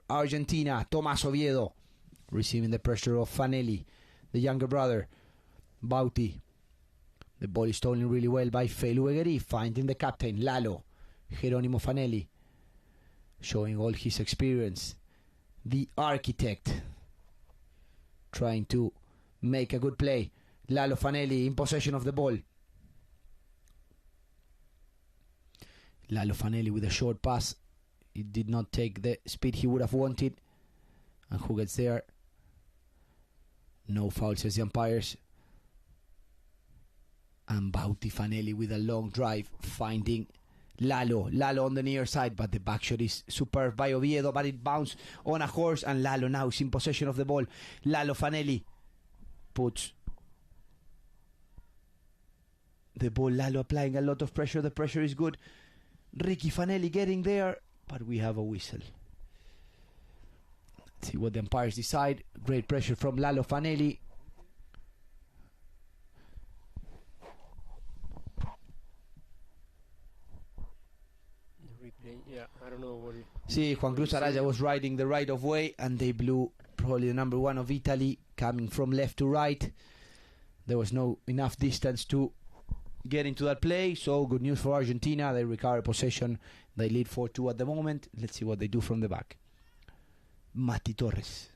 Argentina. Tomás Oviedo receiving the pressure of Fanelli, the younger brother. Bauti. The ball is stolen really well by Feluegeri, finding the captain, Lalo. Geronimo Fanelli, showing all his experience. The architect, trying to make a good play. Lalo Fanelli in possession of the ball. Lalo Fanelli with a short pass. It did not take the speed he would have wanted. And who gets there? No foul, says the umpires. And Bauti Fanelli with a long drive, finding Lalo on the near side, but the back shot is superb by Oviedo, but it bounced on a horse, and Lalo now is in possession of the ball. Lalo Fanelli puts the ball. Lalo applying a lot of pressure. The pressure is good. Ricky Fanelli getting there, but we have a whistle. Let's see what the umpires decide. Great pressure from Lalo Fanelli. Yeah, I don't know what it... See, Juan Cruz Araya was riding the right of way, and they blew probably the number one of Italy, coming from left to right. There was no enough distance to get into that play, so good news for Argentina. They recover possession. They lead 4-2 at the moment. Let's see what they do from the back. Mati Torres.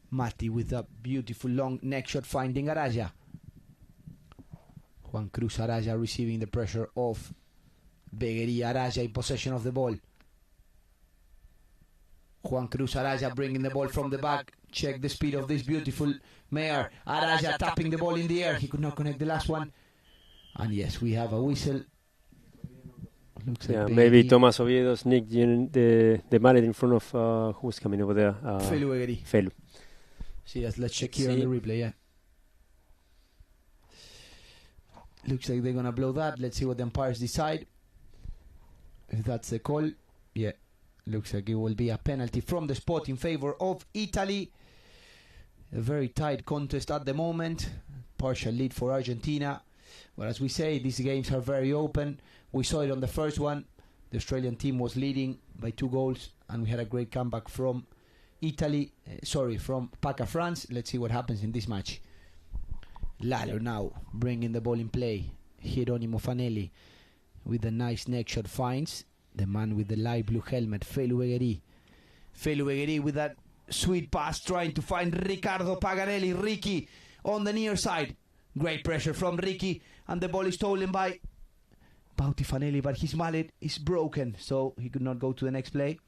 Mati with a beautiful long neck shot, finding Araya. Juan Cruz Araya receiving the pressure of Begueria. Araya in possession of the ball. Juan Cruz Araya bringing the ball from the back. Check the speed of this beautiful mare. Araya tapping the ball in the air. He could not connect the last one. And yes, we have a whistle. Looks like maybe Tomás Oviedo sneaked the mallet in front of who's coming over there? Felu. Felu. See, let's check here on the replay. Yeah. Looks like they're going to blow that. Let's see what the umpires decide. If that's the call, yeah, looks like it will be a penalty from the spot in favor of Italy. A very tight contest at the moment. Partial lead for Argentina. But as we say, these games are very open. We saw it on the first one. The Australian team was leading by 2 goals, and we had a great comeback from from Paca France. Let's see what happens in this match. Lalo now bringing the ball in play. Geronimo Fanelli with a nice neck shot finds the man with the light blue helmet, Feluegeri. Feluegeri with that sweet pass, trying to find Riccardo Paganelli. Ricky on the near side. Great pressure from Ricky, and the ball is stolen by Bauti Fanelli, but his mallet is broken, so he could not go to the next play.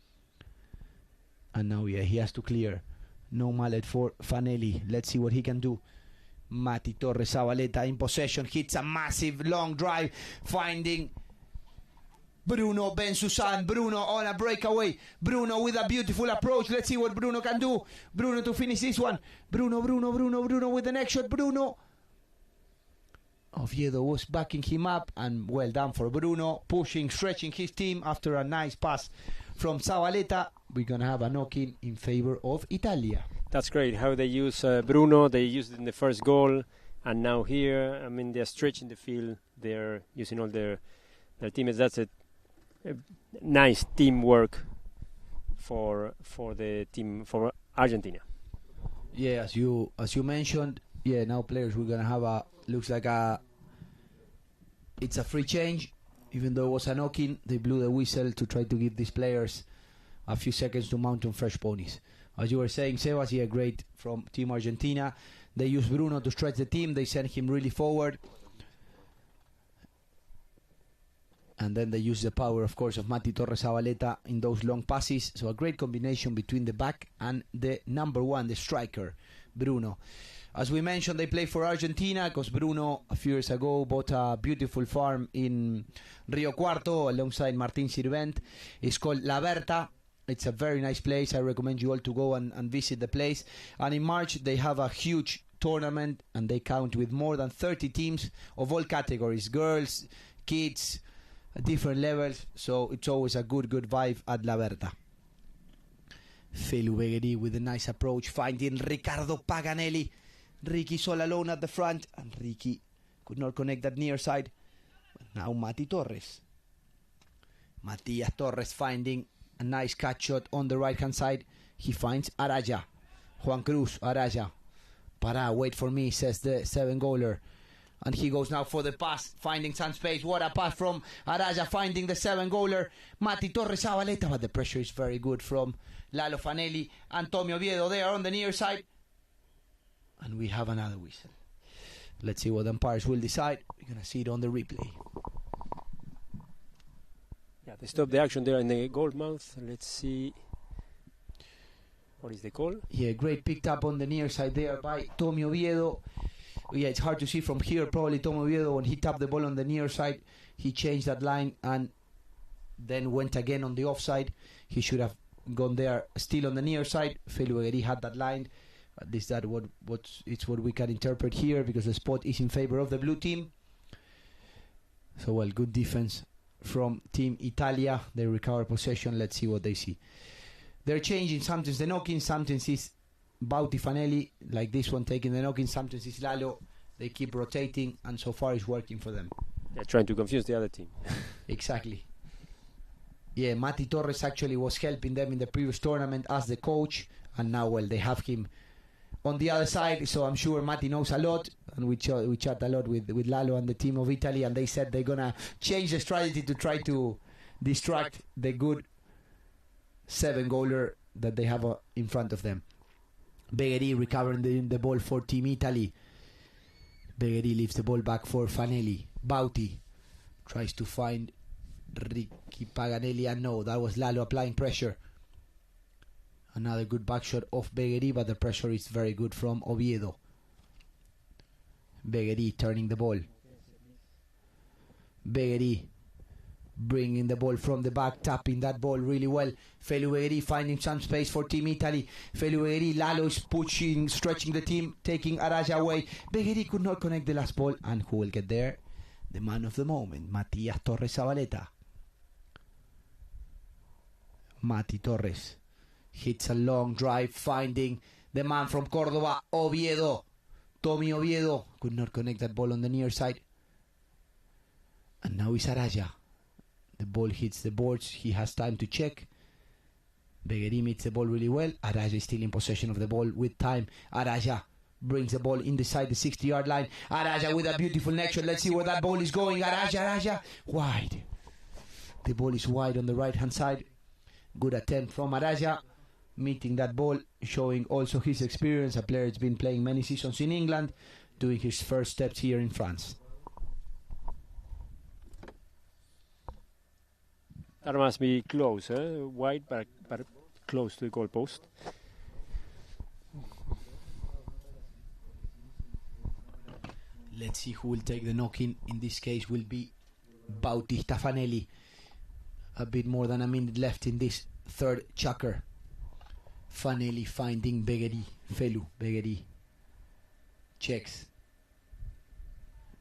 And now, he has to clear. No mallet for Fanelli. Let's see what he can do. Mati Torres Zabaleta in possession, hits a massive long drive, finding Bruno Bensusan. Bruno on a breakaway. Bruno with a beautiful approach. Let's see what Bruno can do. Bruno to finish this one. Bruno with the next shot. Bruno. Oviedo was backing him up, and well done for Bruno, pushing, stretching his team after a nice pass from Zabaleta. We're going to have a knock-in in favor of Italia. That's great how they use Bruno. They used it in the first goal, and now here, I mean, they're stretching the field. They're using all their teammates. That's a nice teamwork for the team, for Argentina. Yeah, as you mentioned, now players, we're going to have looks like it's a free change. Even though it was a knock-in, they blew the whistle to try to give these players a few seconds to mount on fresh ponies. As you were saying, Sebas, great from Team Argentina. They used Bruno to stretch the team. They sent him really forward. And then they used the power, of course, of Mati Torres Zabaleta in those long passes. So a great combination between the back and the number one, the striker, Bruno. As we mentioned, they play for Argentina because Bruno, a few years ago, bought a beautiful farm in Rio Cuarto alongside Martin Sirvent. It's called La Berta. It's a very nice place. I recommend you all to go and visit the place. And in March, they have a huge tournament, and they count with more than 30 teams of all categories, girls, kids, different levels. So it's always a good vibe at La Berta. Felu Beguerí with a nice approach, finding Riccardo Paganelli. Ricky's all alone at the front, and Ricky could not connect that near side. But now Mati Torres. Matias Torres finding a nice cut shot on the right hand side. He finds Araya. Juan Cruz, Araya. Para, wait for me, says the 7-goaler. And he goes now for the pass, finding some space. What a pass from Araya, finding the 7-goaler. Mati Torres Zabaleta, but the pressure is very good from Lalo Fanelli and Tommy Oviedo there on the near side. And we have another whistle. Let's see what the umpires will decide. We're going to see it on the replay. Yeah, they stopped the action there in the goal mouth. Let's see. What is the call? Yeah, great picked up on the near side there by Tommy Oviedo. Yeah, it's hard to see from here. Probably Tommy Oviedo, when he tapped the ball on the near side, he changed that line and then went again on the offside. He should have gone there still on the near side. Felu Begueri had that line. At least that it's what we can interpret here, because the spot is in favor of the blue team. So, well, good defense from Team Italia. They recover possession. Let's see what they see. They're changing. Sometimes the knock-in, sometimes it's Bauti Fanelli, like this one taking the knock-in, sometimes it's Lalo. They keep rotating, and so far it's working for them. They're trying to confuse the other team. Exactly. Yeah, Mati Torres actually was helping them in the previous tournament as the coach, and now, well, they have him on the other side, so I'm sure Mati knows a lot, and we chat a lot with Lalo and the team of Italy, and they said they're going to change the strategy to try to distract the good 7-goaler that they have in front of them. Begueri recovering the ball for Team Italy. Begueri leaves the ball back for Fanelli. Bauti tries to find Ricky Paganelli, and no, that was Lalo applying pressure. Another good back shot of Begueri, but the pressure is very good from Oviedo. Begueri turning the ball. Begueri bringing the ball from the back, tapping that ball really well. Felu Begueri finding some space for Team Italy. Felu Begueri, Lalo is pushing, stretching the team, taking Araya away. Begueri could not connect the last ball, and who will get there? The man of the moment, Matías Torres Zabaleta. Mati Torres hits a long drive, finding the man from Córdoba, Oviedo. Tommy Oviedo could not connect that ball on the near side. And now it's Araya. The ball hits the boards. He has time to check. Begueri meets the ball really well. Araya is still in possession of the ball with time. Araya brings the ball inside the 60-yard line. Araya with a beautiful neck shot. Let's see where that ball is going. Araya. Wide. The ball is wide on the right-hand side. Good attempt from Araya. Meeting that ball, showing also his experience. A player that's been playing many seasons in England, doing his first steps here in France. That must be close, wide, but close to the goal post. Let's see who will take the knock-in. In this case will be Bautista Fanelli. A bit more than a minute left in this third chukker. Fanelli finding Begueri. Felu Begueri checks.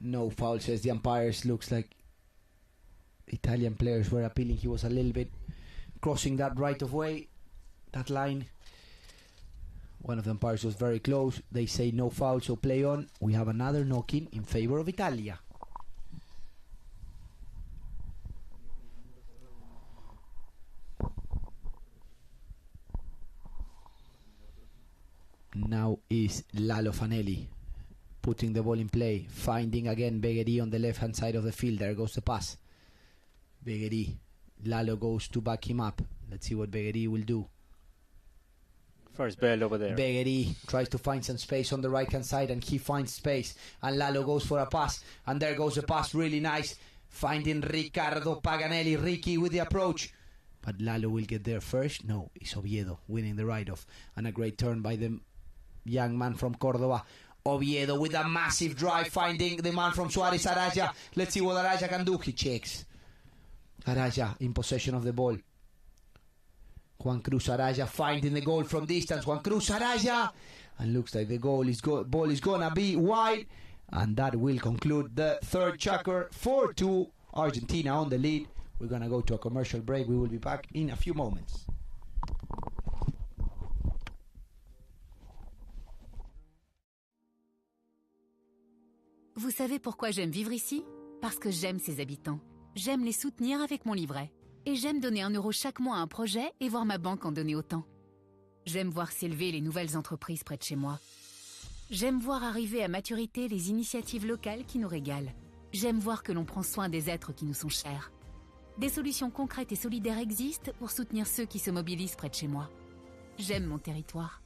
No foul, says the umpires. Looks like Italian players were appealing. He was a little bit crossing that right of way, that line. One of the umpires was very close. They say no foul, so play on. We have another knock-in in favor of Italia. Now is Lalo Fanelli putting the ball in play, finding again Begueri on the left hand side of the field. There goes the pass. Begueri. Lalo goes to back him up. Let's see what Begueri will do. First bell over there. Begueri tries to find some space on the right hand side, and he finds space, and Lalo goes for a pass, and there goes the pass, really nice, finding Ricardo Paganelli. Ricky with the approach, but Lalo will get there first. No, it's Oviedo winning the write-off, and a great turn by the young man from Córdoba. Oviedo with a massive drive, finding the man from Suarez, Araya. Let's see what Araya can do. He checks. Araya in possession of the ball. Juan Cruz Araya finding the goal from distance. Juan Cruz Araya, and looks like the ball is gonna be wide, and that will conclude the third chukker. 4-2, Argentina on the lead. We're gonna go to a commercial break. We will be back in a few moments. Vous savez pourquoi j'aime vivre ici? Parce que j'aime ses habitants. J'aime les soutenir avec mon livret. Et j'aime donner 1 euro chaque mois à un projet et voir ma banque en donner autant. J'aime voir s'élever les nouvelles entreprises près de chez moi. J'aime voir arriver à maturité les initiatives locales qui nous régalent. J'aime voir que l'on prend soin des êtres qui nous sont chers. Des solutions concrètes et solidaires existent pour soutenir ceux qui se mobilisent près de chez moi. J'aime mon territoire.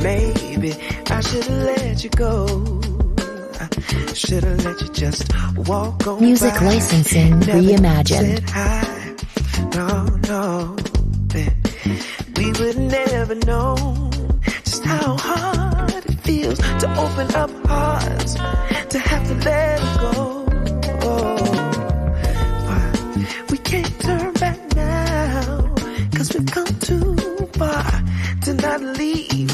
Maybe I should've let you go. I should've let you just walk on Music by. licensing Never reimagined. said hi. No, we would never know just how hard it feels to open up hearts, to have to let it go. But we can't turn back now, 'cause we've come too far to not leave.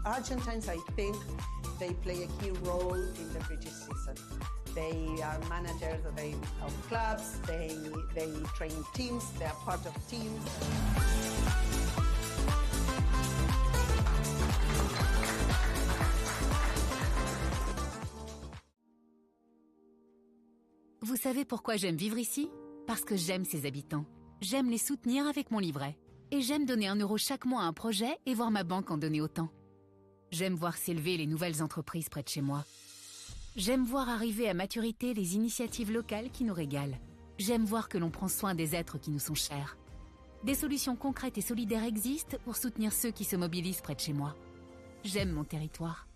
Argentines, I think, they play a key role in the British season. They are managers of clubs, they train teams, they are part of teams. Vous savez pourquoi j'aime vivre ici? Parce que j'aime ses habitants. J'aime les soutenir avec mon livret. Et j'aime donner 1 euro chaque mois à un projet et voir ma banque en donner autant. J'aime voir s'élever les nouvelles entreprises près de chez moi. J'aime voir arriver à maturité les initiatives locales qui nous régalent. J'aime voir que l'on prend soin des êtres qui nous sont chers. Des solutions concrètes et solidaires existent pour soutenir ceux qui se mobilisent près de chez moi. J'aime mon territoire.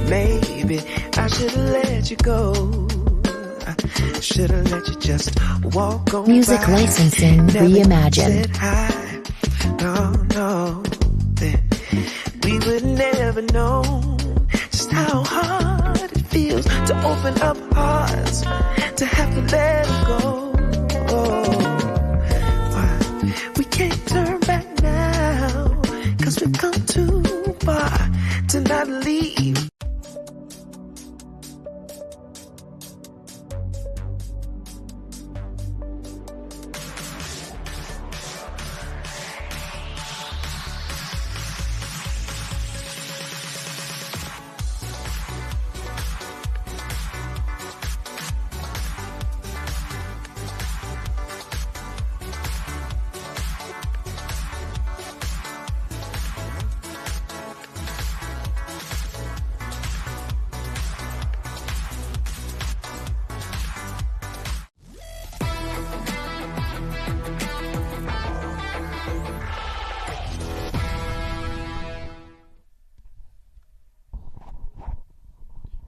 Maybe I should've let you go. I should've let you just walk on Music by. licensing Never reimagined. said hi. No, then we would never know just how hard it feels to open up hearts, to have to let them go. Why? We can't turn back now, 'cause we've come too far to not leave.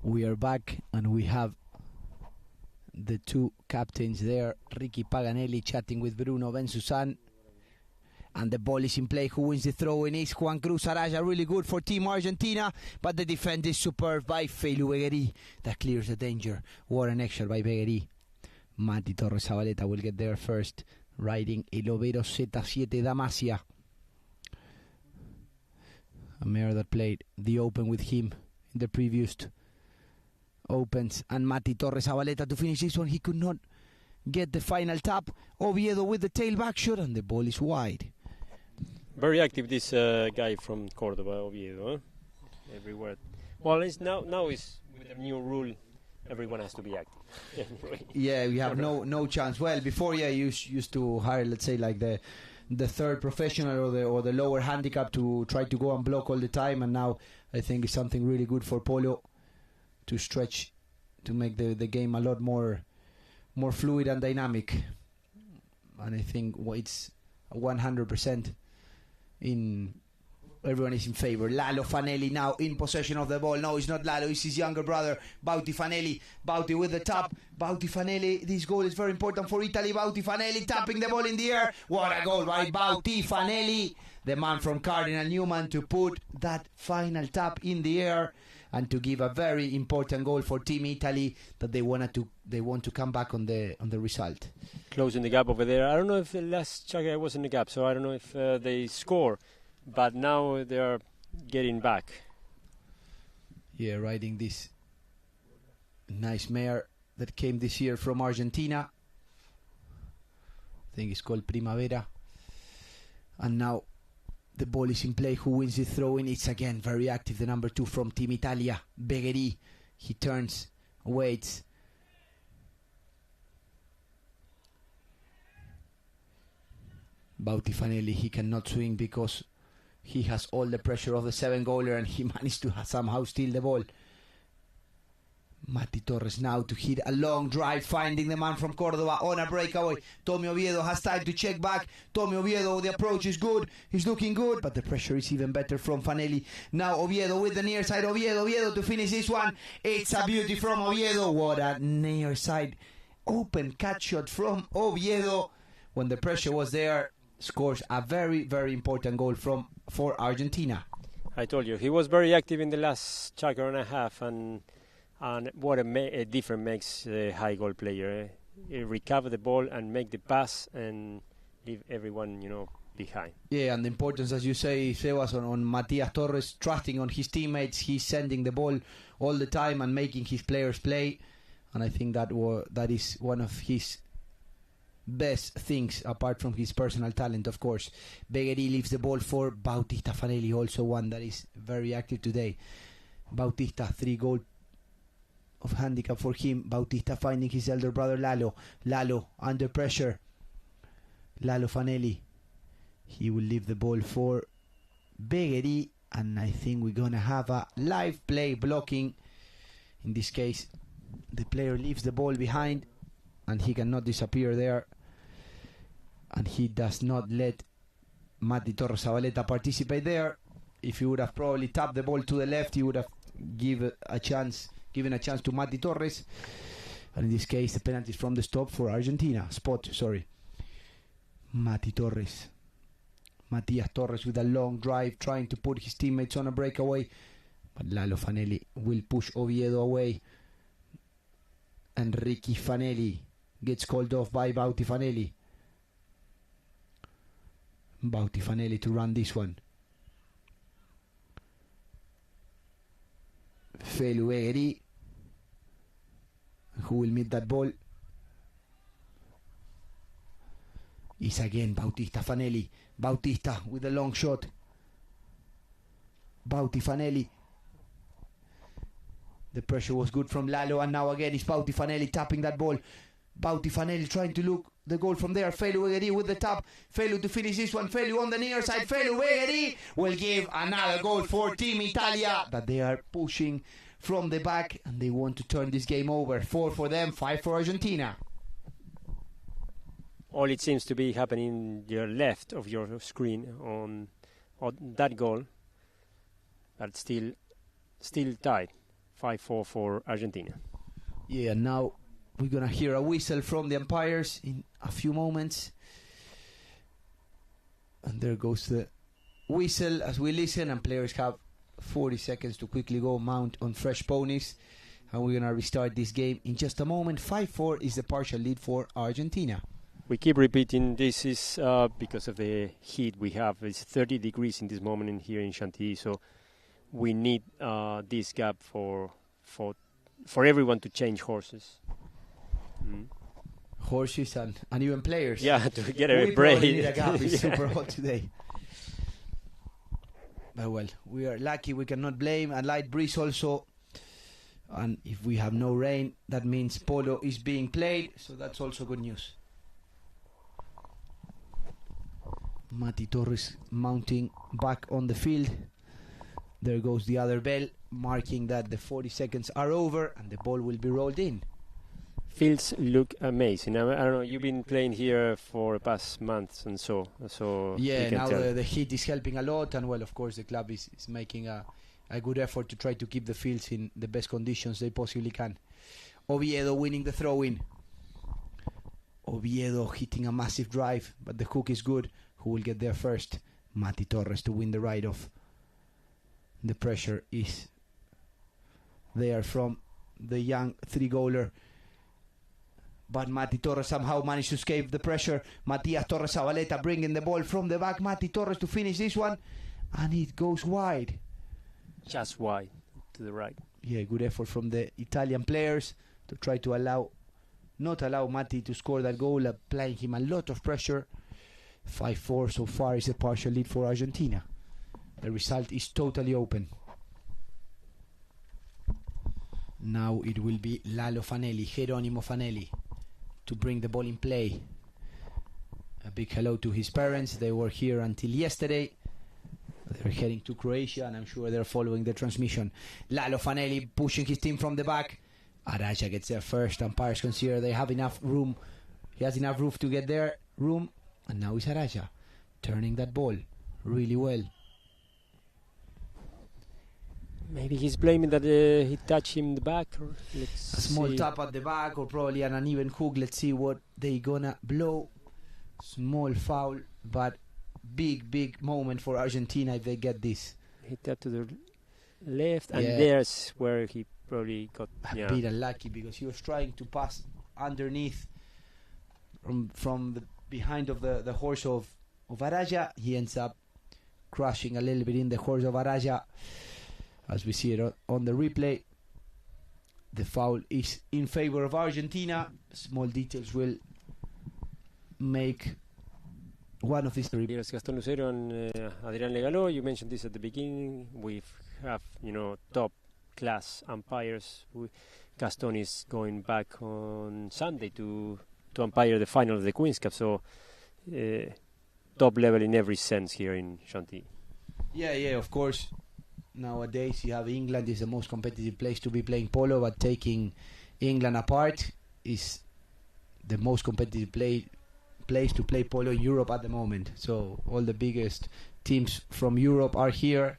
We are back and we have the two captains there, Ricky Paganelli chatting with Bruno Bensusan, and the ball is in play. Who wins the throw in is Juan Cruz Araya, really good for Team Argentina, but the defense is superb by Felu Beguerí. That clears the danger. What an extra by Beguerí. Mati Torres Zabaleta will get there first, riding El Overo Z7 Damasia, a mare that played the Open with him in the previous Opens, and Mati Torres Zabaleta to finish this one. He could not get the final tap. Oviedo with the tail back shot, and the ball is wide. Very active, this guy from Cordoba, Oviedo. Huh? Everywhere. Well, it's now is with the new rule, everyone has to be active. Anyway. Yeah, we have no chance. Well, before, yeah, you used to hire, let's say, like the third professional or the lower handicap to try to go and block all the time, and now I think it's something really good for Polo to stretch, to make the game a lot more fluid and dynamic. And I think it's 100% in. Everyone is in favor. Lalo Fanelli now in possession of the ball. No, it's not Lalo, it's his younger brother, Bauti Fanelli. Bauti with the tap. Bauti Fanelli, this goal is very important for Italy. Bauti Fanelli tapping the ball in the air. What a goal by Bauti Fanelli, the man from Cardinal Newman, to put that final tap in the air and to give a very important goal for Team Italy that they want to come back on the result. Closing the gap over there. I don't know if the last Chaga was in the gap, so I don't know if they score. But now they are getting back. Yeah, riding this nice mare that came this year from Argentina. I think it's called Primavera. And now the ball is in play. Who wins the throw-in? It's again very active. The number 2 from Team Italia, Beguerí. He turns, waits. Bauti Fanelli, he cannot swing because he has all the pressure of the 7-goaler, and he managed to somehow steal the ball. Mati Torres now to hit a long drive, finding the man from Cordoba on a breakaway. Tommy Oviedo has time to check back. Tommy Oviedo, the approach is good. He's looking good, but the pressure is even better from Fanelli. Now Oviedo with the near side. Oviedo to finish this one. It's a beauty from Oviedo. What a near side open catch shot from Oviedo. When the pressure was there, scores a very, very important goal for Argentina. I told you, he was very active in the last chapter and a half, and what a difference makes a high goal player. He recover the ball and make the pass and leave everyone, behind. Yeah, and the importance, as you say, Sebas, on Matias Torres, trusting on his teammates. He's sending the ball all the time and making his players play, and I think that is one of his best things, apart from his personal talent, of course. Beguerí leaves the ball for Bautista Fanelli, also one that is very active today. Bautista, 3 goal of handicap for him. Bautista finding his elder brother Lalo under pressure. Lalo Fanelli, he will leave the ball for Beguerí, and I think we're gonna have a live play blocking. In this case, the player leaves the ball behind and he cannot disappear there, and he does not let Mati Torres Zabaleta participate there. If he would have probably tapped the ball to the left, he would have giving a chance to Mati Torres, and in this case the penalty is from the spot for Argentina. Mati Torres, Matias Torres with a long drive, trying to put his teammates on a breakaway, but Lalo Fanelli will push Oviedo away, and Ricky Fanelli gets called off by Bauti Fanelli. Bauti Fanelli to run this one. Felu Egeri, who will meet that ball, is again Bautista Fanelli. Bautista with a long shot. Bauti Fanelli. The pressure was good from Lalo, and now again it's Bauti Fanelli tapping that ball. Bauti Fanelli trying to look the goal from there. Felu Egeri with the tap. Felu to finish this one. Felu on the near side. Felu Egeri will give another goal for Team Italia. But they are pushing from the back and they want to turn this game over. 4 for them, 5 for Argentina. All it seems to be happening your left of your screen on that goal, but still tied. 5-4 for Argentina. Yeah, now we're going to hear a whistle from the umpires in a few moments. And there goes the whistle as we listen, and players have 40 seconds to quickly go mount on fresh ponies. And we're going to restart this game in just a moment. 5-4 is the partial lead for Argentina. We keep repeating this is because of the heat we have. It's 30 degrees in this moment in here in Chantilly, so we need this gap for everyone to change horses. Horses and even players. Yeah, to get a break. We need a gap. It's super hot today. But well, we are lucky. We cannot blame. A light breeze also. And if we have no rain, that means polo is being played. So that's also good news. Mati Torres mounting back on the field. There goes the other bell, marking that the 40 seconds are over and the ball will be rolled in. Fields look amazing. I don't know, you've been playing here for the past months and so yeah, now the heat is helping a lot, and well, of course the club is making a good effort to try to keep the fields in the best conditions they possibly can. Oviedo winning the throw-in. Oviedo hitting a massive drive, but the hook is good. Who will get there first? Mati Torres to win the ride-off. The pressure is there from the young three-goaler, but Mati Torres somehow managed to escape the pressure. Matias Torres Zabaleta bringing the ball from the back. Mati Torres to finish this one, and it goes wide. Just wide to the right. Yeah, good effort from the Italian players to try to not allow Mati to score that goal, applying him a lot of pressure. 5-4 so far is a partial lead for Argentina. The result is totally open. Now it will be Lalo Fanelli, Geronimo Fanelli, to bring the ball in play. A big hello to his parents. They were here until yesterday. They're heading to Croatia, and I'm sure they're following the transmission. Lalo Fanelli pushing his team from the back. Araja gets there first. Umpires consider they have enough room. He has enough room to get there. And now it's Araja turning that ball really well. Maybe he's blaming that he touched him in the back. Or a small tap at the back, or probably an uneven hook. Let's see what they gonna blow. Small foul, but big moment for Argentina if they get this. He tapped to the left, and there's where he probably got a bit unlucky, because he was trying to pass underneath from the behind of the horse of Araja. He ends up crashing a little bit in the horse of Araja. As we see it on the replay, the foul is in favor of Argentina. Small details will make one of these three. Here's Gaston Lucero and Adrián Legalo. You mentioned this at the beginning. We have, top class umpires. Gaston is going back on Sunday to umpire the final of the Queen's Cup. So top level in every sense here in Chantilly. Yeah, of course. Nowadays you have England is the most competitive place to be playing polo, but taking England apart is the most competitive place to play polo in Europe at the moment. So all the biggest teams from Europe are here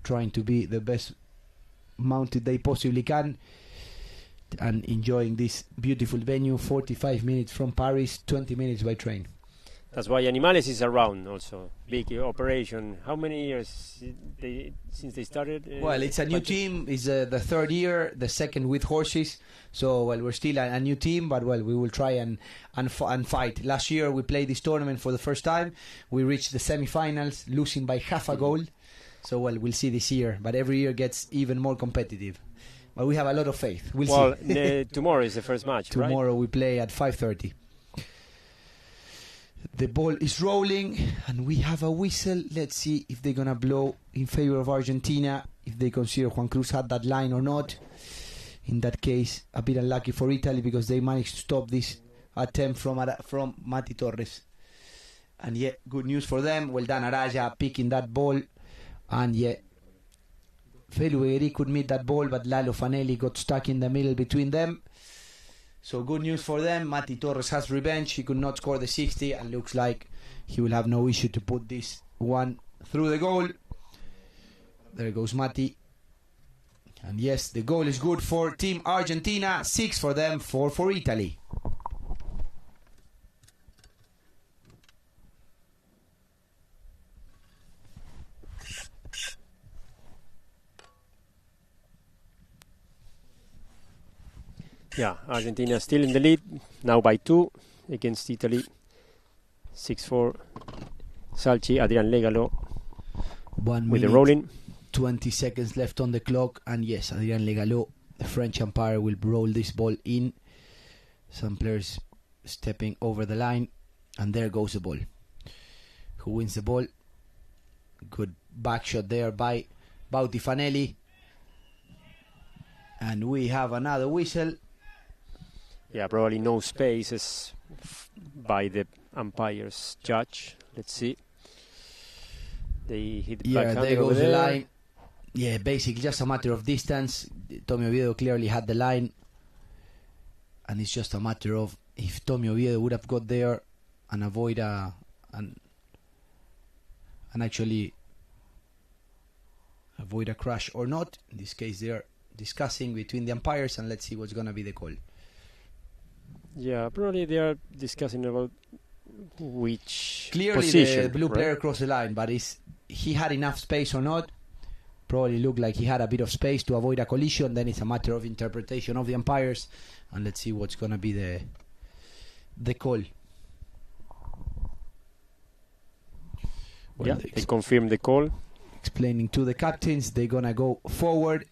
trying to be the best mounted they possibly can, and enjoying this beautiful venue. 45 minutes from Paris, 20 minutes by train. That's why Animales is around also. Big operation. How many years since they started? Well, it's a new team. It's the third year, the second with horses. So, well, we're still a new team, but, well, we will try and fight. Last year, we played this tournament for the first time. We reached the semi-finals, losing by half a goal. So, well, we'll see this year. But every year gets even more competitive. But we have a lot of faith. We'll see. Tomorrow is the first match, Tomorrow right? we play at 5:30. The ball is rolling, and we have a whistle. Let's see if they're going to blow in favor of Argentina, if they consider Juan Cruz had that line or not. In that case, a bit unlucky for Italy because they managed to stop this attempt from Mati Torres. And yeah, good news for them. Well done, Araya, picking that ball. And yeah, Felueri could meet that ball, but Lalo Fanelli got stuck in the middle between them. So good news for them. Mati Torres has revenge. He could not score the 60, and looks like he will have no issue to put this one through the goal. There goes Mati. And yes, the goal is good for Team Argentina. 6 for them, 4 for Italy. Yeah, Argentina still in the lead, now by 2 against Italy. 6-4. Salci, Adrian Legalo 1 with the minute, rolling. 20 seconds left on the clock. And yes, Adrian Legalo, the French umpire, will roll this ball in. Some players stepping over the line. And there goes the ball. Who wins the ball? Good back shot there by Bauti Fanelli. And we have another whistle. Yeah, probably no spaces by the umpire's judge. Let's see. They hit the backhand there over goes there. the line. Yeah, basically just a matter of distance. Tommy Oviedo clearly had the line. And it's just a matter of if Tommy Oviedo would have got there and avoid and actually avoid a crash or not. In this case, they're discussing between the umpires, and let's see what's going to be the call. Yeah, probably they are discussing about which Clearly position, the blue right? player crossed the line, but he had enough space or not? Probably looked like he had a bit of space to avoid a collision. Then it's a matter of interpretation of the umpires, and let's see what's going to be the call. Well, Yeah, they confirm the call. explaining to the captains they're going to go forward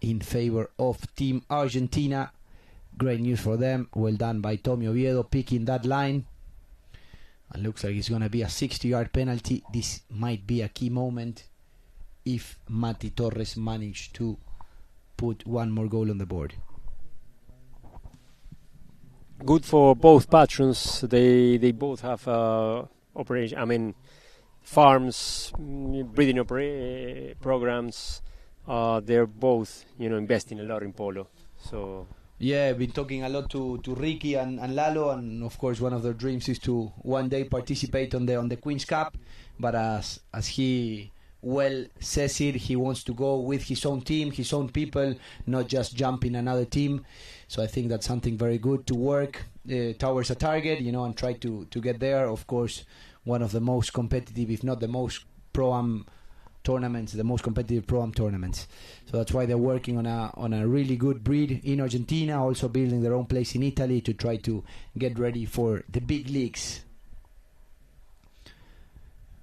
in favor of Team Argentina. Great news for them. Well done by Tommy Oviedo picking that line. And looks like it's going to be a 60-yard penalty. This might be a key moment if Mati Torres managed to put one more goal on the board. Good for both patrons. They both have operation. I mean, farms, breeding programs. They're both, investing a lot in polo. So yeah, I've been talking a lot to Ricky and Lalo, and of course one of their dreams is to one day participate on the Queen's Cup. But as he well says it, he wants to go with his own team, his own people, not just jump in another team. So I think that's something very good to work towards a target, and try to get there. Of course, one of the most competitive, if not the most pro-am tournaments, the most competitive pro-am tournaments. So that's why they're working on a really good breed in Argentina, also building their own place in Italy to try to get ready for the big leagues.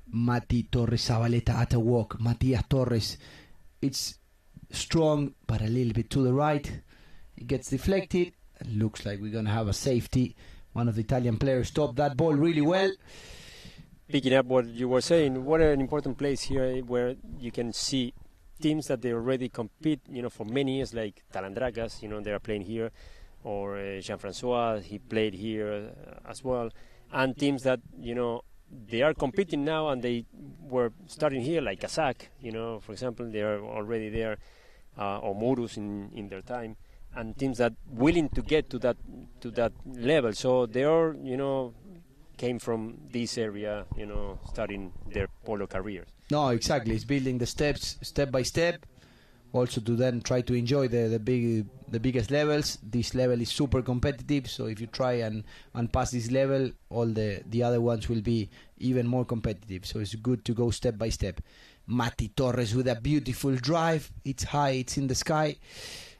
Mati Torres Zabaleta at a walk. Matias Torres, it's strong but a little bit to the right. It gets deflected. It looks like we're going to have a safety. One of the Italian players stopped that ball really well. picking up what you were saying, what an important place here where you can see teams that they already compete, for many years, like Talandracas, they are playing here, or Jean-François, he played here as well, and teams that, they are competing now and they were starting here, like Kazakh, for example, they are already there, or Murus in their time, and teams that willing to get to that level. So they are, came from this area, starting their polo careers. No, exactly. It's building the steps, step by step. also to then try to enjoy the biggest levels. This level is super competitive, so if you try and pass this level, all the other ones will be even more competitive. So it's good to go step by step. Mati Torres with a beautiful drive. It's high, it's in the sky,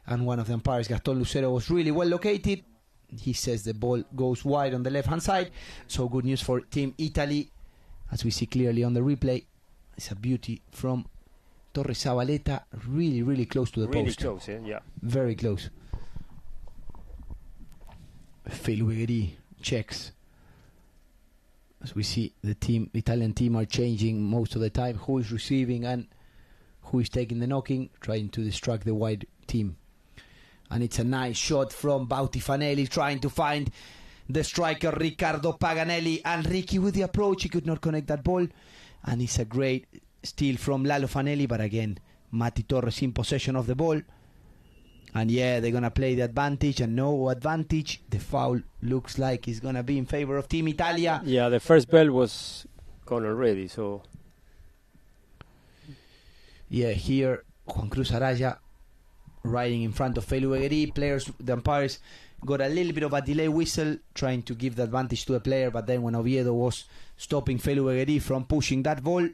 and one of the umpires, Gaston Lucero, was really well located. He says the ball goes wide on the left hand side, so good news for Team Italy, as we see clearly on the replay. It's a beauty from Torres Zabaleta, really close to the post. Really close, yeah. Very close. Felugeri checks. As we see, the Italian team are changing most of the time who is receiving and who is taking the knocking, trying to distract the white team. And it's a nice shot from Bauti Fanelli, trying to find the striker Riccardo Paganelli, and Ricky with the approach. He could not connect that ball, and it's a great steal from Lalo Fanelli, but again, Mati Torres in possession of the ball. And yeah, they're going to play the advantage, and no advantage. The foul looks like it's going to be in favor of Team Italia. Yeah, the first bell was gone already, so... Yeah, here, Juan Cruz Araya riding in front of Felugeri. Players, the umpires got a little bit of a delay whistle, trying to give the advantage to the player, but then when Oviedo was stopping Felugeri from pushing that ball,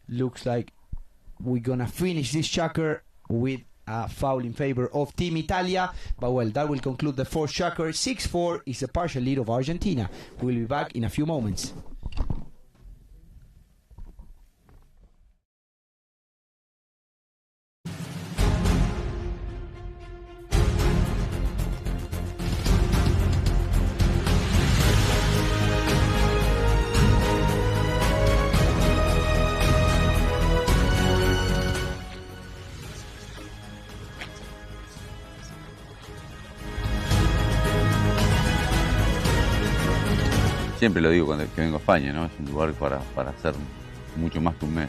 looks like we're going to finish this checker with a foul in favor of Team Italia. But well, that will conclude the fourth checker. 6-4 is a partial lead of Argentina. We'll be back in a few moments. Siempre lo digo cuando que vengo a España, ¿no? Es un lugar para hacer mucho más que un mes.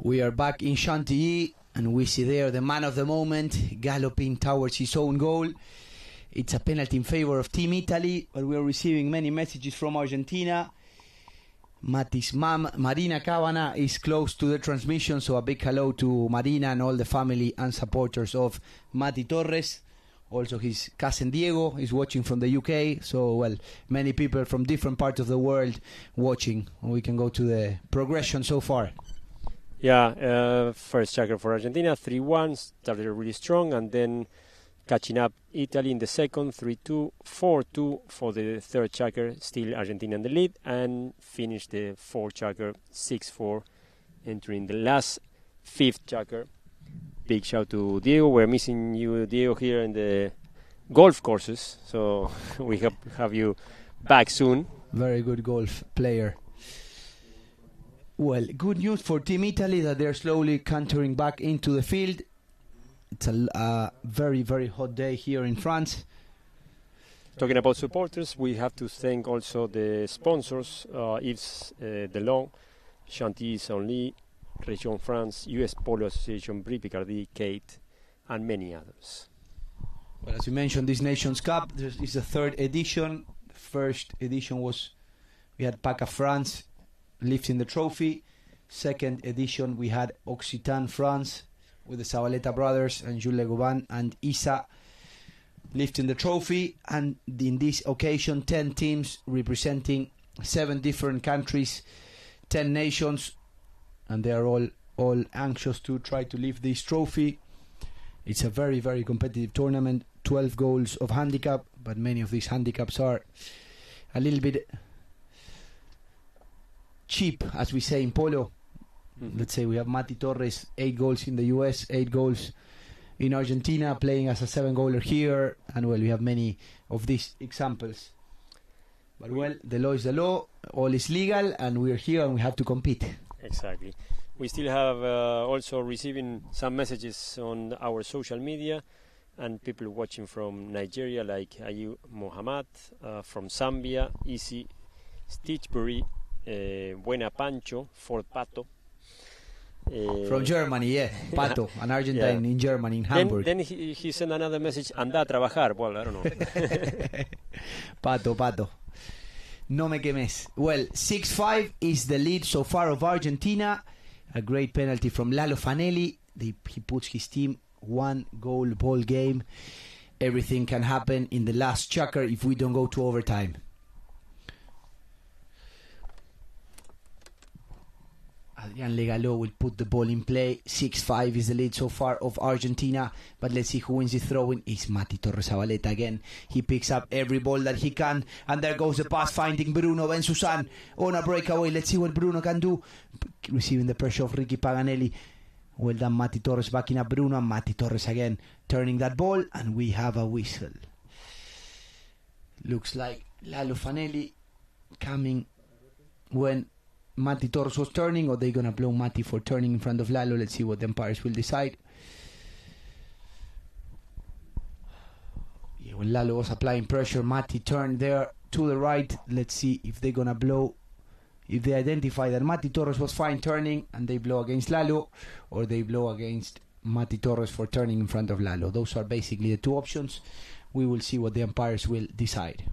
We are back in Chantilly, and we see there the man of the moment galloping towards his own goal. It's a penalty in favor of Team Italy, but we are receiving many messages from Argentina. Mati's mom, Marina Cabana, is close to the transmission, so a big hello to Marina and all the family and supporters of Mati Torres. Also, his cousin Diego is watching from the UK, so, well, many people from different parts of the world watching. We can go to the progression so far. Yeah, first checker for Argentina, 3-1, started really strong, and then catching up Italy in the second, 3-2, 4-2 for the third checker, still Argentina in the lead, and finished the fourth checker, 6-4, entering the last fifth checker. Big shout to Diego. We're missing you, Diego, here in the golf courses, so we hope have you back soon. Very good golf player. Well, good news for Team Italy that they're slowly cantering back into the field. It's a very, very hot day here in France. Talking about supporters, we have to thank also the sponsors, Yves Delon, Chantilly Only, Region France, US Polo Association, Brie Picardie, Kate, and many others. Well, as you mentioned, this Nations Cup, this is the third edition. The first edition was, we had PACA France lifting the trophy. Second edition, we had Occitan France with the Zabaleta brothers and Jules Legoban and Isa lifting the trophy. And in this occasion, 10 teams representing 7 different countries, 10 nations, and they are all anxious to try to lift this trophy. It's a very, very competitive tournament. 12 goals of handicap, but many of these handicaps are a little bit cheap, as we say in polo. Let's say we have Mati Torres, 8 goals in the US, 8 goals in Argentina, playing as a 7-goaler here, and well, we have many of these examples. But well, the law is the law, all is legal, and we're here and we have to compete. Exactly. We still have also receiving some messages on our social media, and people watching from Nigeria like Ayu Mohammad, from Zambia, Easy, Stitchbury, Buena Pancho, Fort Pato. From Germany, yeah, Pato, an Argentine in Germany, in Hamburg. Then he sent another message, anda a trabajar. Well, I don't know. Pato. No me quemes. Well, 6-5 is the lead so far of Argentina. A great penalty from Lalo Fanelli. He puts his team 1-goal ball game. Everything can happen in the last chucker if we don't go to overtime. Adrian Legalo will put the ball in play. 6-5 is the lead so far of Argentina. But let's see who wins the throw-in. It's Mati Torres Zabaleta again. He picks up every ball that he can. And there goes the pass, finding Bruno Bensusan on a breakaway. Let's see what Bruno can do. Receiving the pressure of Ricky Paganelli. Well done, Mati Torres backing up Bruno. And Mati Torres again turning that ball. And we have a whistle. Looks like Lalo Fanelli coming when Mati Torres was turning, or they're going to blow Mati for turning in front of Lalo. Let's see what the umpires will decide. Yeah, when Lalo was applying pressure, Mati turned there to the right. Let's see if they're going to blow, if they identify that Mati Torres was fine turning and they blow against Lalo, or they blow against Mati Torres for turning in front of Lalo. Those are basically the two options. We will see what the umpires will decide.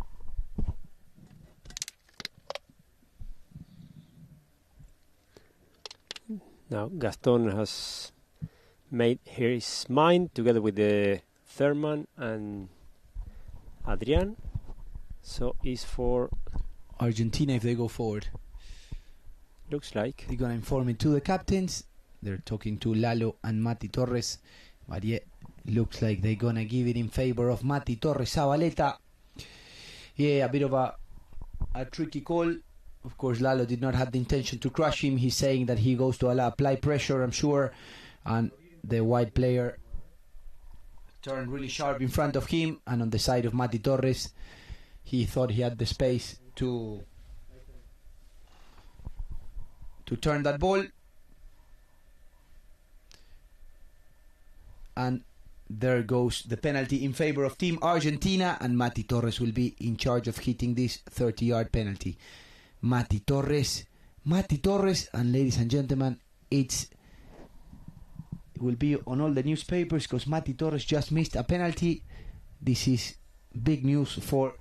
Now Gaston has made his mind together with the Thurman and Adrian. So it's for Argentina if they go forward. Looks like they're going to inform it to the captains. They're talking to Lalo and Mati Torres. But yeah, looks like they're going to give it in favor of Mati Torres Zabaleta. Yeah, a bit of a tricky call. Of course, Lalo did not have the intention to crush him. He's saying that he goes to apply pressure, I'm sure. And the white player turned really sharp in front of him. And on the side of Mati Torres, he thought he had the space to turn that ball. And there goes the penalty in favor of Team Argentina. And Mati Torres will be in charge of hitting this 30-yard penalty. Mati Torres, and ladies and gentlemen, it will be on all the newspapers because Mati Torres just missed a penalty. This is big news for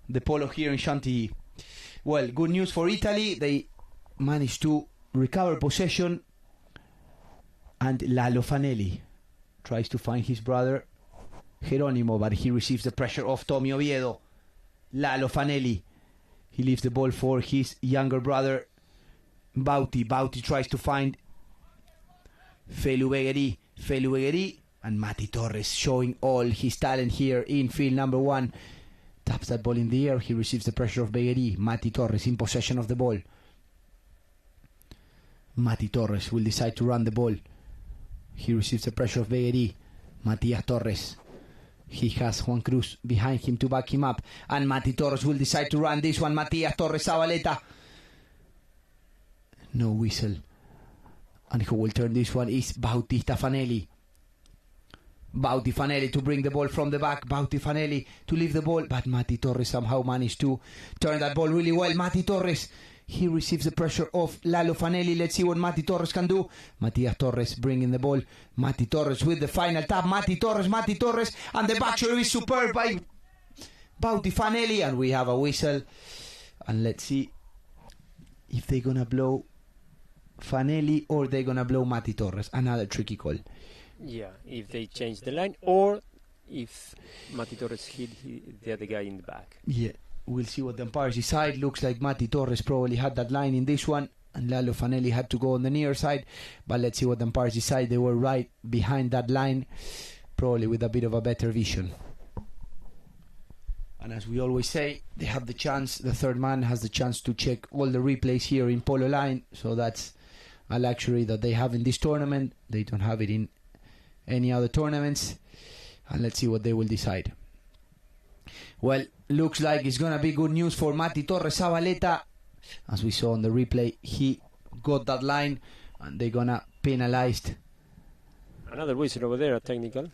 the polo here in Chantilly. Well, good news for Italy. They managed to recover possession, and Lalo Fanelli tries to find his brother Geronimo, but he receives the pressure of Tommy Oviedo. Lalo Fanelli, he leaves the ball for his younger brother Bauti. Bauti tries to find Felu Begueri, and Mati Torres showing all his talent here in field number 1. Taps that ball in the air. He receives the pressure of Begueri. Mati Torres in possession of the ball. Mati Torres will decide to run the ball. He receives the pressure of Begueri. Matias Torres. He has Juan Cruz behind him to back him up. And Mati Torres will decide to run this one. Matias Torres Zabaleta. No whistle. And who will turn this one is Bautista Fanelli. Bauti Fanelli to bring the ball from the back. Bauti Fanelli to leave the ball. But Mati Torres somehow managed to turn that ball really well. Mati Torres. He receives the pressure of Lalo Fanelli. Let's see what Mati Torres can do. Matias Torres bringing the ball. Mati Torres with the final tap. Mati Torres. And the back shot is superb by Bauti Fanelli. And we have a whistle. And let's see if they're going to blow Fanelli or they're going to blow Mati Torres. Another tricky call. Yeah, if they change the line or if Mati Torres hit the other guy in the back. Yeah, we'll see what the umpires decide. Looks like Mati Torres probably had that line in this one, and Lalo Fanelli had to go on the near side. But let's see what the umpires decide. They were right behind that line, probably with a bit of a better vision. And as we always say, they have the chance, the third man has the chance to check all the replays here in Polo line. So that's a luxury that they have in this tournament. They don't have it in any other tournaments. And let's see what they will decide. Well, looks like it's going to be good news for Mati Torres Zabaleta. As we saw on the replay, he got that line and they're going to penalize. Another whistle over there, a technical.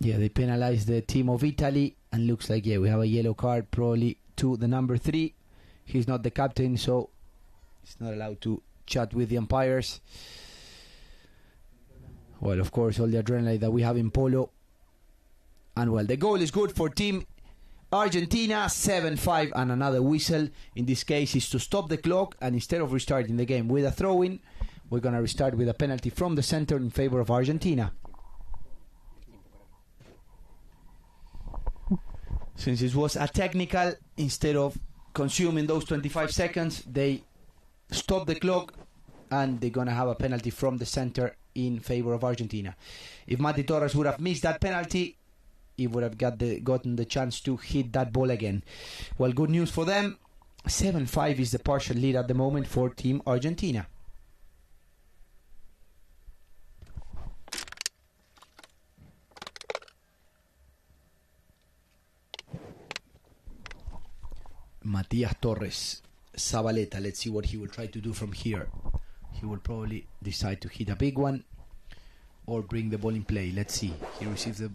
Yeah, they penalized the team of Italy. And looks like, yeah, we have a yellow card probably to the number 3. He's not the captain, so he's not allowed to chat with the umpires. Well, of course, all the adrenaline that we have in Polo. And well, the goal is good for Team Argentina, 7-5, and another whistle. In this case, is to stop the clock, and instead of restarting the game with a throw-in, we're going to restart with a penalty from the center in favor of Argentina. Since it was a technical, instead of consuming those 25 seconds, they stop the clock, and they're going to have a penalty from the center in favor of Argentina. If Mati Torres would have missed that penalty, he would have gotten the chance to hit that ball again. Well, good news for them. 7-5 is the partial lead at the moment for Team Argentina. Matias Torres Zabaleta. Let's see what he will try to do from here. He will probably decide to hit a big one or bring the ball in play. Let's see. He receives the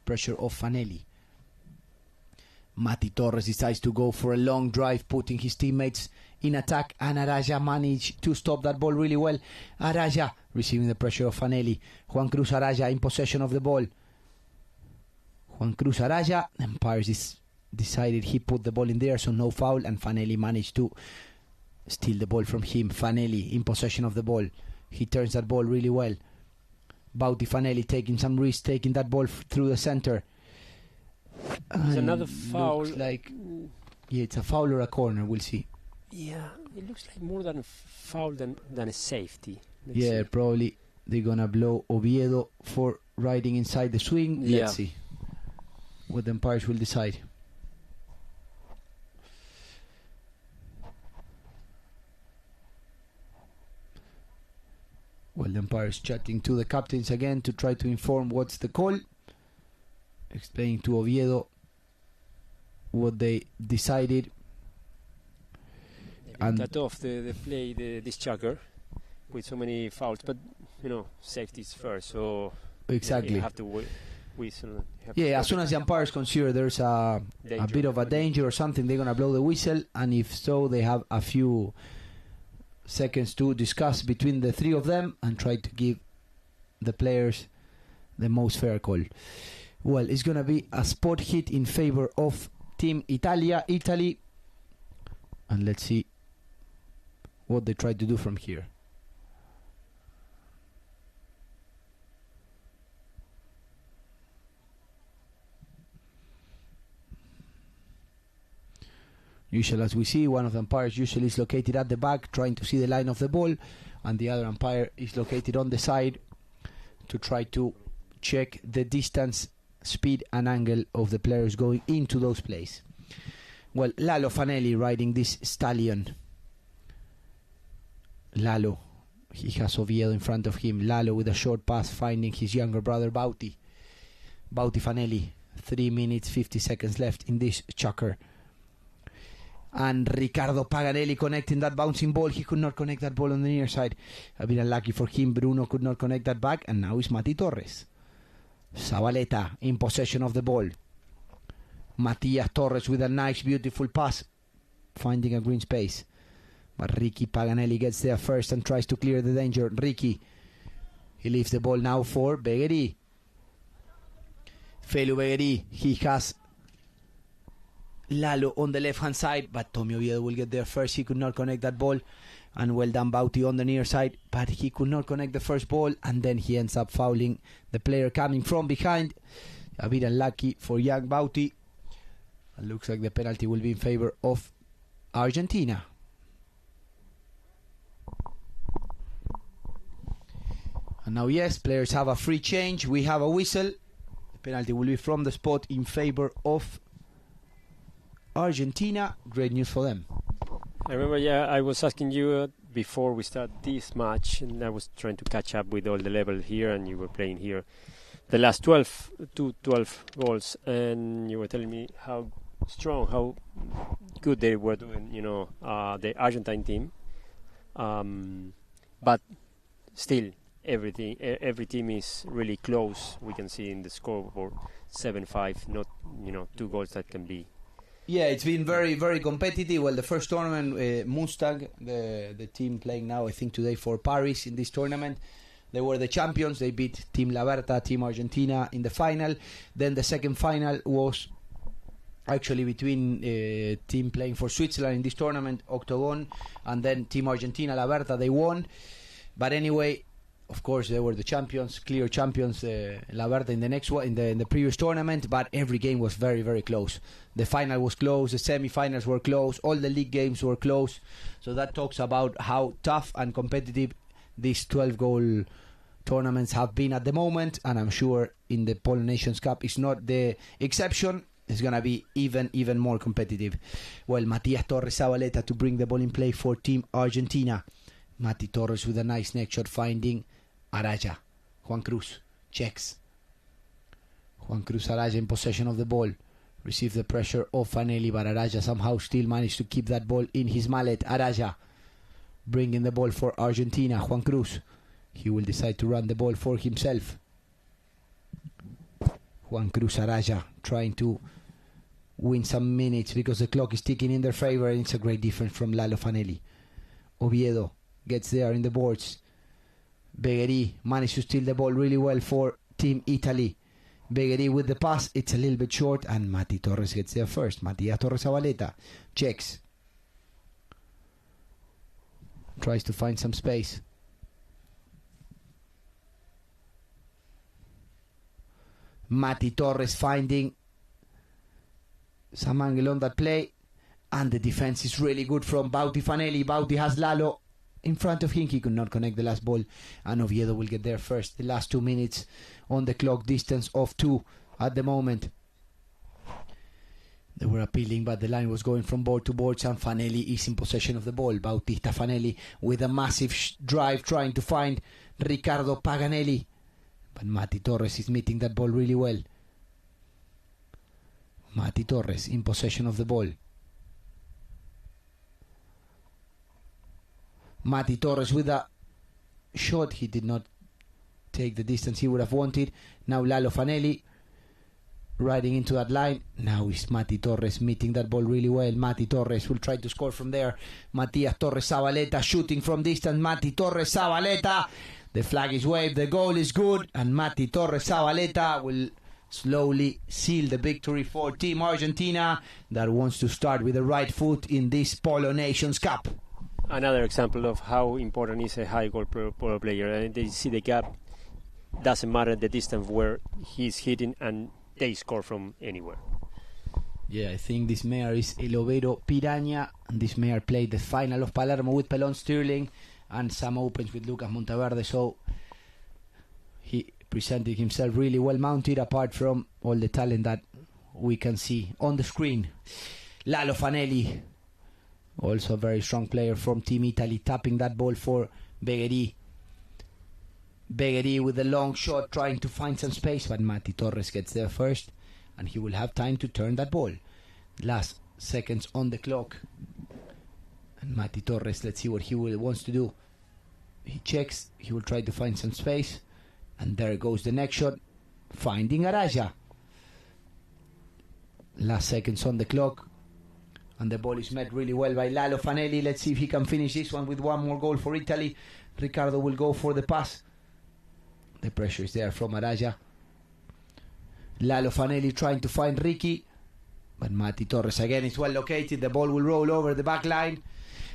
pressure of Fanelli. Mati Torres decides to go for a long drive, putting his teammates in attack, and Araya managed to stop that ball really well. Araya receiving the pressure of Fanelli. Juan Cruz Araya in possession of the ball. Juan Cruz Araya. Umpires decided he put the ball in there, so no foul, and Fanelli managed to steal the ball from him. Fanelli in possession of the ball. He turns that ball really well. Bauti Fanelli taking some risk, taking that ball through the center. It's another foul. Looks like, yeah, it's a foul or a corner. We'll see. Yeah, it looks like more than a foul than a safety. Let's yeah, see. probably they're gonna blow Oviedo for riding inside the swing. Yeah. Let's see what the umpires will decide. Well, the umpires chatting to the captains again to try to inform what's the call. Explaining to Oviedo what they decided. And cut off the play, this chugger, with so many fouls. But, safety's first, so exactly. You have to whistle. Yeah, as soon as the umpires consider there's a bit of a danger or something, they're going to blow the whistle. And if so, they have a few seconds to discuss between the three of them and try to give the players the most fair call. Well, it's going to be a spot hit in favor of Team Italy. And let's see what they try to do from here. Usually, as we see, one of the umpires usually is located at the back trying to see the line of the ball, and the other umpire is located on the side to try to check the distance, speed and angle of the players going into those plays. Well, Lalo Fanelli riding this stallion. Lalo, he has Oviedo in front of him. Lalo with a short pass finding his younger brother Bauti. Bauti Fanelli, 3 minutes 50 seconds left in this chucker. And Riccardo Paganelli connecting that bouncing ball. He could not connect that ball on the near side. A bit unlucky for him. Bruno could not connect that back. And now it's Mati Torres. Zabaleta in possession of the ball. Matias Torres with a nice, beautiful pass. Finding a green space. But Ricky Paganelli gets there first and tries to clear the danger. Ricky. He leaves the ball now for Begueri. Felu Begueri. He has Lalo on the left hand side, but Tommy Oviedo will get there first. He could not connect that ball, and well done Bauti on the near side, but he could not connect the first ball, and then he ends up fouling the player coming from behind. A bit unlucky for young Bauti. It looks like the penalty will be in favor of Argentina. And now, yes, players have a free change. We have a whistle. The penalty will be from the spot in favor of Argentina. Great news for them. I remember, I was asking you before we start this match, and I was trying to catch up with all the level here, and you were playing here the last 12 goals, and you were telling me how strong, how good they were doing, the Argentine team. But still, every team is really close. We can see in the scoreboard 7-5, not 2 goals that can be. Yeah, it's been very, very competitive. Well, the first tournament, Mustang, the team playing now, I think today for Paris in this tournament, they were the champions. They beat Team La Berta, Team Argentina in the final. Then the second final was actually between team playing for Switzerland in this tournament, Octagon, and then Team Argentina, La Berta, they won. But anyway, of course, they were the champions, clear champions, La Berta in the next one, in the previous tournament. But every game was very, very close. The final was close. The semi-finals were close. All the league games were close. So that talks about how tough and competitive these 12-goal tournaments have been at the moment. And I'm sure in the Polo Nations Cup it's not the exception. It's gonna be even more competitive. Well, Matias Torres Zabaleta to bring the ball in play for Team Argentina. Mati Torres with a nice neck shot finding Araya. Juan Cruz checks. Juan Cruz Araya in possession of the ball. Receives the pressure of Fanelli, but Araya somehow still managed to keep that ball in his mallet. Araya bringing the ball for Argentina. Juan Cruz. He will decide to run the ball for himself. Juan Cruz Araya trying to win some minutes because the clock is ticking in their favor, and it's a great defense from Lalo Fanelli. Oviedo gets there in the boards. Begueri managed to steal the ball really well for Team Italy. Begueri with the pass, it's a little bit short, and Mati Torres gets there first. Matias Torres Zabaleta checks. Tries to find some space. Mati Torres finding some angle on that play, and the defense is really good from Bauti Fanelli. Bauti has Lalo in front of him. He could not connect the last ball, and Oviedo will get there first. The last 2 minutes on the clock, distance of 2 at the moment. They were appealing, but the line was going from board to board, and Fanelli is in possession of the ball. Bautista Fanelli with a massive drive trying to find Riccardo Paganelli, but Mati Torres is meeting that ball really well. Mati Torres in possession of the ball. Mati Torres with a shot. He did not take the distance he would have wanted. Now Lalo Fanelli riding into that line. Now is Mati Torres meeting that ball really well. Mati Torres will try to score from there. Matias Torres Zabaleta shooting from distance. Mati Torres Zabaleta. The flag is waved. The goal is good. And Mati Torres Zabaleta will slowly seal the victory for Team Argentina, that wants to start with the right foot in this Polo Nations Cup. Another example of how important is a high goal polo player. And they see the gap. Doesn't matter the distance where he's hitting, and they score from anywhere. Yeah, I think this mayor is El Overo Piraña. And this mayor played the final of Palermo with Pelon Stirling and some opens with Lucas Monteverde. So he presented himself really well mounted, apart from all the talent that we can see on the screen. Lalo Fanelli, also a very strong player from Team Italy, tapping that ball for Begueri. Begueri with a long shot trying to find some space, but Mati Torres gets there first, and he will have time to turn that ball. Last seconds on the clock. And Mati Torres, let's see what he wants to do. He checks, he will try to find some space. And there goes the next shot, finding Araya. Last seconds on the clock. And the ball is met really well by Lalo Fanelli. Let's see if he can finish this one with one more goal for Italy. Ricardo will go for the pass. The pressure is there from Araya. Lalo Fanelli trying to find Ricky. But Mati Torres again is well located. The ball will roll over the back line.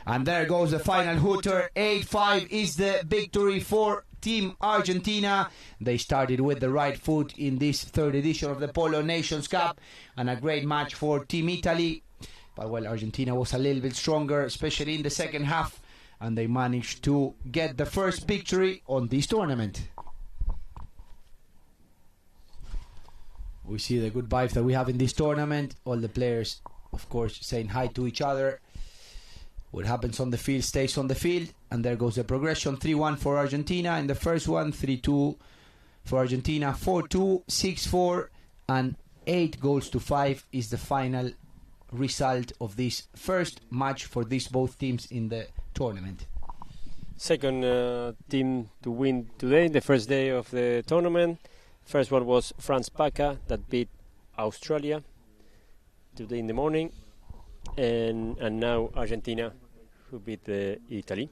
And there goes the final hooter. 8-5 is the victory for Team Argentina. They started with the right foot in this third edition of the Polo Nations Cup. And a great match for Team Italy. But well, Argentina was a little bit stronger, especially in the second half. And they managed to get the first victory on this tournament. We see the good vibes that we have in this tournament. All the players, of course, saying hi to each other. What happens on the field stays on the field. And there goes the progression. 3-1 for Argentina in the first one. 3-2 for Argentina. 4-2, 6-4, and 8-5 is the final result of this first match for these both teams in the tournament. Second team to win today, the first day of the tournament. First one was France Paca that beat Australia today in the morning, and now Argentina who beat Italy.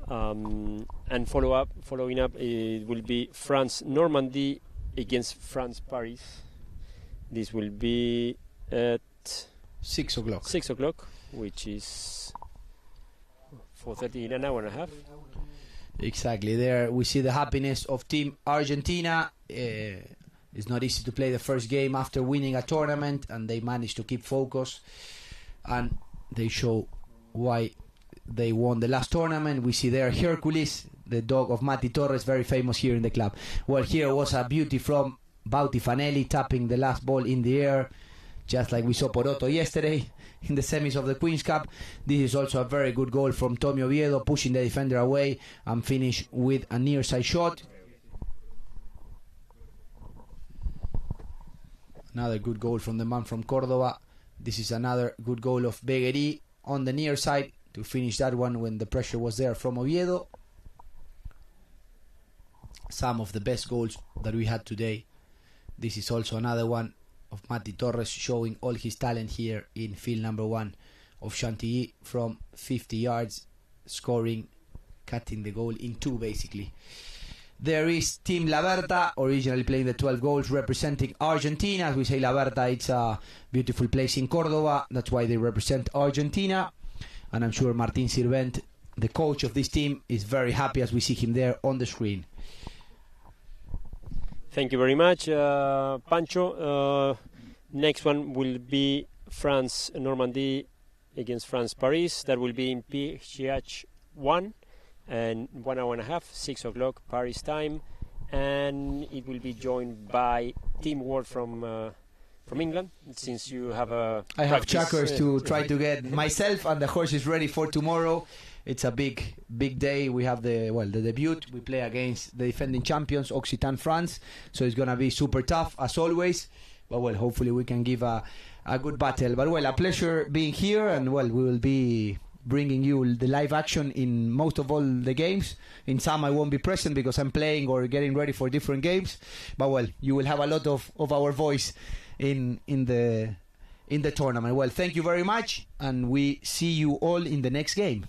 And following up, it will be France Normandy against France Paris. This will be at 6 o'clock. 6 o'clock, which is 4:30 in an hour and a half. Exactly. There we see the happiness of Team Argentina. It's not easy to play the first game after winning a tournament, and they managed to keep focus, and they show why they won the last tournament. We see there Hercules, the dog of Mati Torres, very famous here in the club. Well, here was a beauty from Bauti Fanelli, tapping the last ball in the air, just like we saw Poroto yesterday in the semis of the Queen's Cup. This is also a very good goal from Tommy Oviedo, pushing the defender away and finish with a near side shot. Another good goal from the man from Córdoba. This is another good goal of Beguerí on the near side to finish that one when the pressure was there from Oviedo. Some of the best goals that we had today. This is also another one of Mati Torres showing all his talent here in field number 1 of Chantilly from 50 yards, scoring, cutting the goal in two basically. There is Team La Berta, originally playing the 12 goals, representing Argentina. As we say, La Berta, it's a beautiful place in Córdoba. That's why they represent Argentina. And I'm sure Martín Sirvent, the coach of this team, is very happy as we see him there on the screen. Thank you very much, Pancho. Next one will be France Normandy against France Paris. That will be in PGH 1 and 1 hour and a half, 6 o'clock Paris time, and it will be joined by Team Ward from England. Since you have I have trackers to try to get myself and the horses ready for tomorrow. It's a big day. We have the debut. We play against the defending champions, Occitan France. So it's gonna be super tough as always. But well, hopefully we can give a good battle. But well, a pleasure being here, and well, we will be bringing you the live action in most of all the games. In some I won't be present because I'm playing or getting ready for different games. But well, you will have a lot of our voice in the tournament. Well, thank you very much, and we see you all in the next game.